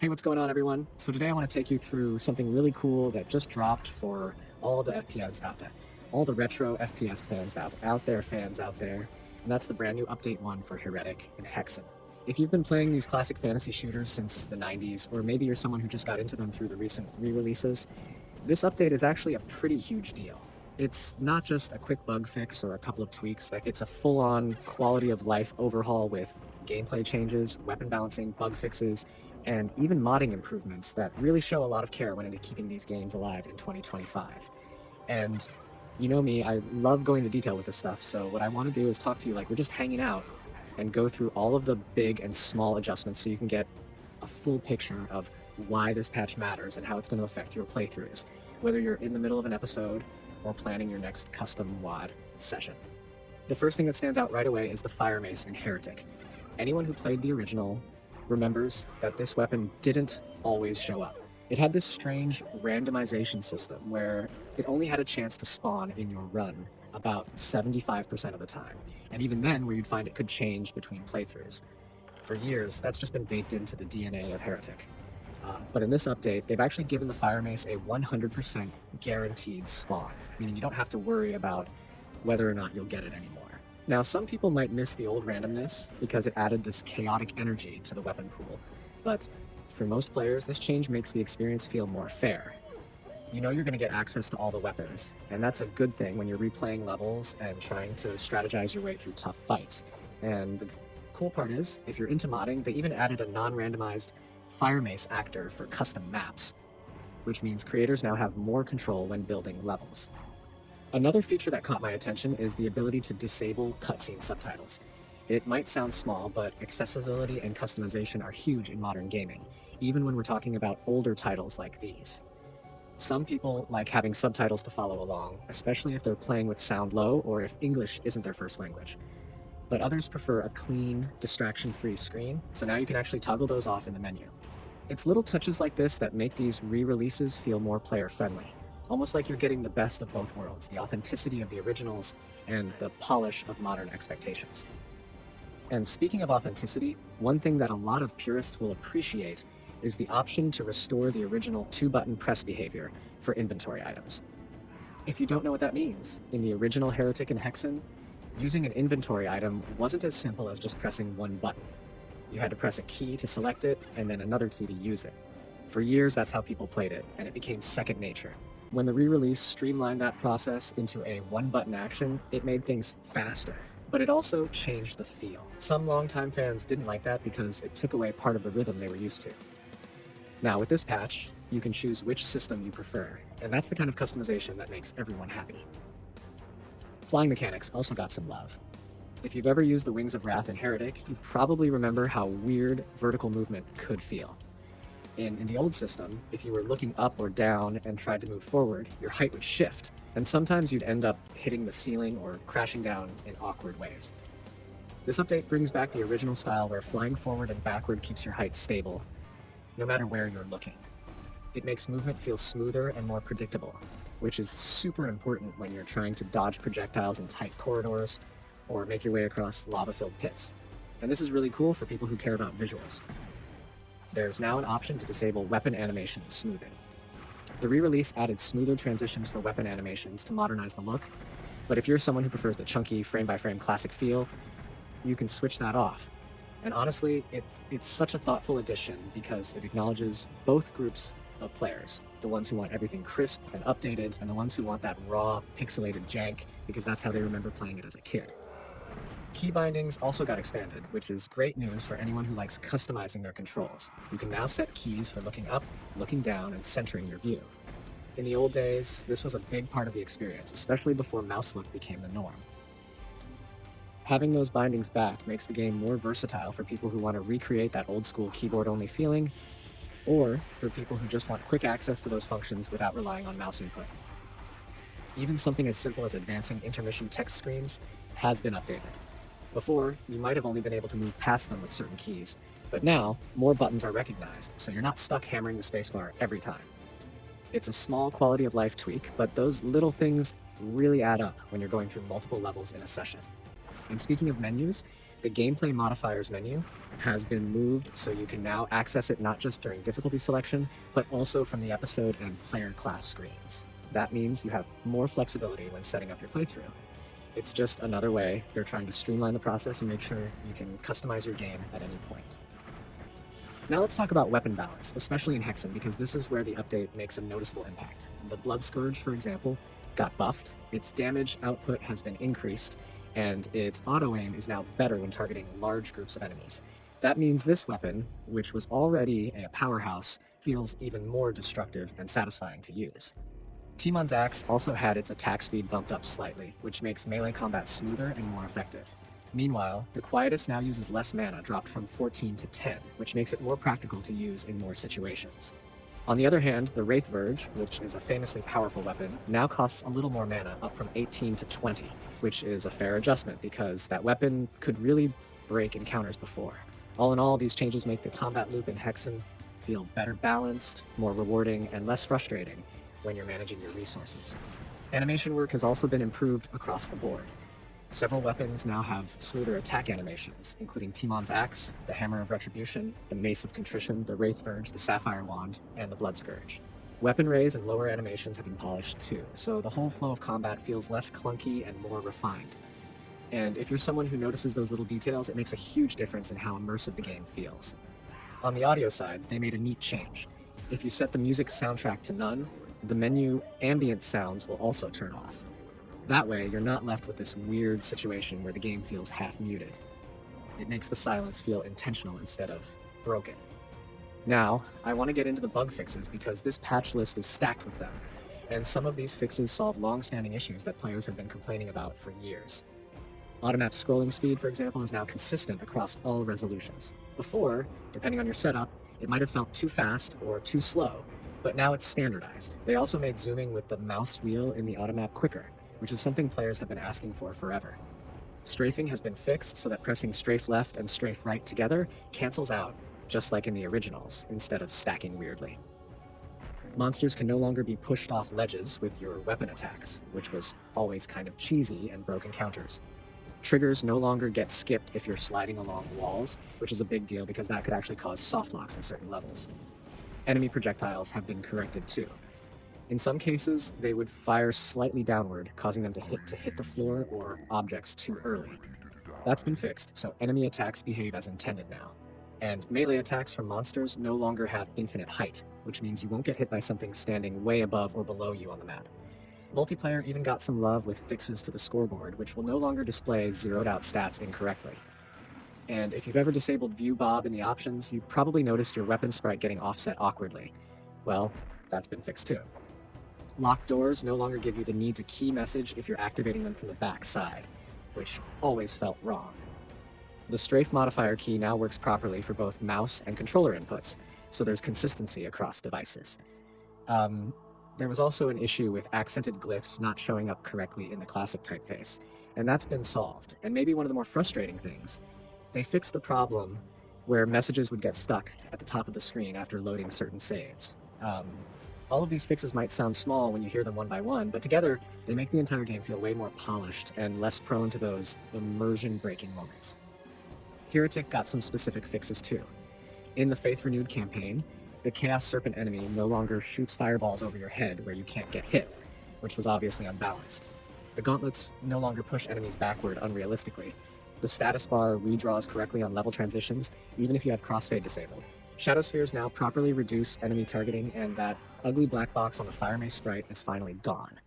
Hey, what's going on, everyone? So today I want to take you through something really cool that just dropped for all the FPS out there, all the retro FPS fans out there, and that's the brand new update 1 for Heretic and Hexen. If you've been playing these classic fantasy shooters since the 90s, or maybe you're someone who just got into them through the recent re-releases, this update is actually a pretty huge deal. It's not just a quick bug fix or a couple of tweaks, like it's a full-on quality of life overhaul with gameplay changes, weapon balancing, bug fixes, and even modding improvements that really show a lot of care went into keeping these games alive in 2025. And you know me, I love going into detail with this stuff, so what I want to do is talk to you like we're just hanging out and go through all of the big and small adjustments so you can get a full picture of why this patch matters and how it's going to affect your playthroughs, whether you're in the middle of an episode or planning your next custom WAD session. The first thing that stands out right away is the Firemace in Heretic. Anyone who played the original remembers that this weapon didn't always show up. It had this strange randomization system where it only had a chance to spawn in your run about 75% of the time, and even then where you'd find it could change between playthroughs. For years, that's just been baked into the DNA of Heretic. But in this update, they've actually given the Firemace a 100% guaranteed spawn, meaning you don't have to worry about whether or not you'll get it anymore. Now, some people might miss the old randomness because it added this chaotic energy to the weapon pool, but for most players, this change makes the experience feel more fair. You know you're going to get access to all the weapons, and that's a good thing when you're replaying levels and trying to strategize your way through tough fights. And the cool part is, if you're into modding, they even added a non-randomized Firemace actor for custom maps, which means creators now have more control when building levels. Another feature that caught my attention is the ability to disable cutscene subtitles. It might sound small, but accessibility and customization are huge in modern gaming, even when we're talking about older titles like these. Some people like having subtitles to follow along, especially if they're playing with sound low or if English isn't their first language. But others prefer a clean, distraction-free screen, so now you can actually toggle those off in the menu. It's little touches like this that make these re-releases feel more player-friendly. Almost like you're getting the best of both worlds, the authenticity of the originals and the polish of modern expectations. And speaking of authenticity, one thing that a lot of purists will appreciate is the option to restore the original 2-button press behavior for inventory items. If you don't know what that means, in the original Heretic and Hexen, using an inventory item wasn't as simple as just pressing one button. You had to press a key to select it and then another key to use it. For years, that's how people played it, and it became second nature. When the re-release streamlined that process into a one-button action, it made things faster. But it also changed the feel. Some longtime fans didn't like that because it took away part of the rhythm they were used to. Now, with this patch, you can choose which system you prefer, and that's the kind of customization that makes everyone happy. Flying mechanics also got some love. If you've ever used the Wings of Wrath in Heretic, you probably remember how weird vertical movement could feel. In the old system, if you were looking up or down and tried to move forward, your height would shift, and sometimes you'd end up hitting the ceiling or crashing down in awkward ways. This update brings back the original style where flying forward and backward keeps your height stable, no matter where you're looking. It makes movement feel smoother and more predictable, which is super important when you're trying to dodge projectiles in tight corridors or make your way across lava-filled pits. And this is really cool for people who care about visuals. There's now an option to disable weapon animation smoothing. The re-release added smoother transitions for weapon animations to modernize the look, but if you're someone who prefers the chunky, frame-by-frame classic feel, you can switch that off. And honestly, it's such a thoughtful addition because it acknowledges both groups of players, the ones who want everything crisp and updated, and the ones who want that raw, pixelated jank because that's how they remember playing it as a kid. Key bindings also got expanded, which is great news for anyone who likes customizing their controls. You can now set keys for looking up, looking down, and centering your view. In the old days, this was a big part of the experience, especially before mouse look became the norm. Having those bindings back makes the game more versatile for people who want to recreate that old-school keyboard-only feeling, or for people who just want quick access to those functions without relying on mouse input. Even something as simple as advancing intermission text screens has been updated. Before, you might have only been able to move past them with certain keys, but now, more buttons are recognized, so you're not stuck hammering the spacebar every time. It's a small quality of life tweak, but those little things really add up when you're going through multiple levels in a session. And speaking of menus, The gameplay modifiers menu has been moved so you can now access it not just during difficulty selection, but also from the episode and player class screens. That means you have more flexibility when setting up your playthrough. It's just another way they're trying to streamline the process and make sure you can customize your game at any point. Now let's talk about weapon balance, especially in Hexen, because this is where the update makes a noticeable impact. The Blood Scourge, for example, got buffed, its damage output has been increased, and its auto-aim is now better when targeting large groups of enemies. That means this weapon, which was already a powerhouse, feels even more destructive and satisfying to use. Timon's axe also had its attack speed bumped up slightly, which makes melee combat smoother and more effective. Meanwhile, the Quietus now uses less mana, dropped from 14 to 10, which makes it more practical to use in more situations. On the other hand, the Wraith Verge, which is a famously powerful weapon, now costs a little more mana, up from 18 to 20, which is a fair adjustment because that weapon could really break encounters before. All in all, these changes make the combat loop in Hexen feel better balanced, more rewarding, and less frustrating when you're managing your resources. Animation work has also been improved across the board. Several weapons now have smoother attack animations, including Timon's Axe, the Hammer of Retribution, the Mace of Contrition, the Wraith Verge, the Sapphire Wand, and the Blood Scourge. Weapon rays and lower animations have been polished too, so the whole flow of combat feels less clunky and more refined. And if you're someone who notices those little details, it makes a huge difference in how immersive the game feels. On the audio side, they made a neat change. If you set the music soundtrack to none, the menu ambient sounds will also turn off. That way, you're not left with this weird situation where the game feels half muted. It makes the silence feel intentional instead of broken. Now, I want to get into the bug fixes because this patch list is stacked with them, and some of these fixes solve long-standing issues that players have been complaining about for years. Automap scrolling speed, for example, is now consistent across all resolutions. Before, depending on your setup, it might have felt too fast or too slow, but now it's standardized. They also made zooming with the mouse wheel in the automap quicker, which is something players have been asking for forever. Strafing has been fixed so that pressing strafe left and strafe right together cancels out, just like in the originals, instead of stacking weirdly. Monsters can no longer be pushed off ledges with your weapon attacks, which was always kind of cheesy and broke encounters. Triggers no longer get skipped if you're sliding along walls, which is a big deal because that could actually cause soft locks in certain levels. Enemy projectiles have been corrected too. In some cases, they would fire slightly downward, causing them to hit the floor or objects too early. That's been fixed, so enemy attacks behave as intended now. And melee attacks from monsters no longer have infinite height, which means you won't get hit by something standing way above or below you on the map. Multiplayer even got some love with fixes to the scoreboard, which will no longer display zeroed out stats incorrectly. And if you've ever disabled View Bob in the options, you probably noticed your weapon sprite getting offset awkwardly. Well, that's been fixed too. Locked doors no longer give you the needs a key message if you're activating them from the back side, which always felt wrong. The strafe modifier key now works properly for both mouse and controller inputs, so there's consistency across devices. There was also an issue with accented glyphs not showing up correctly in the classic typeface, and that's been solved. And maybe one of the more frustrating things, they fixed the problem where messages would get stuck at the top of the screen after loading certain saves. All of these fixes might sound small when you hear them one by one, but together they make the entire game feel way more polished and less prone to those immersion-breaking moments. Heretic got some specific fixes too. In the Faith Renewed campaign, the Chaos Serpent enemy no longer shoots fireballs over your head where you can't get hit, which was obviously unbalanced. The gauntlets no longer push enemies backward unrealistically. The status bar redraws correctly on level transitions, even if you have crossfade disabled. Shadow spheres now properly reduce enemy targeting, and that ugly black box on the Firemace sprite is finally gone.